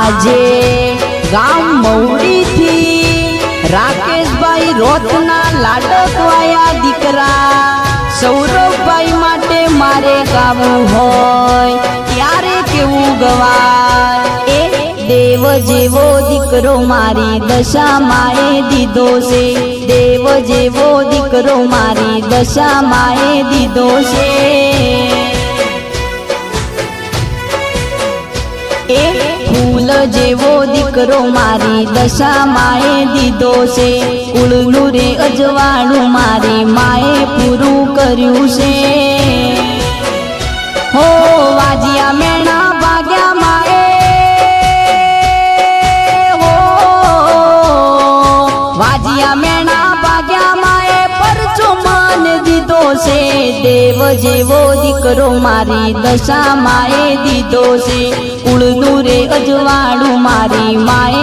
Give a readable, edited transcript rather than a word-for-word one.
આજે ગામ મૌડી થી રાકેશભાઈ રોતના લાડકવાયા દીકરા સૌરભભાઈ માટે મારે ગાવું હોય ત્યારે કેવું ગવાય એ દેવ જેવો દીકરો મારી દશા માએ દીધો છે દેવ જેવો દીકરો મારી દશા માએ દીધો છે એ ફૂલ જેવો દીકરો મારી દશા માએ દીધો છે કુળનું રે અજવાળું મારી માએ પૂરું કર્યું છે હો વાજિયા મેણા ભાગ્યા માએ હો વાજિયા મેણા ભાગ્યા માએ પરચો માન દીધો છે દેવ જેવો દીકરો મારી દશા માએ દીધો છે કુળનું રે અજવાળું મારી માએ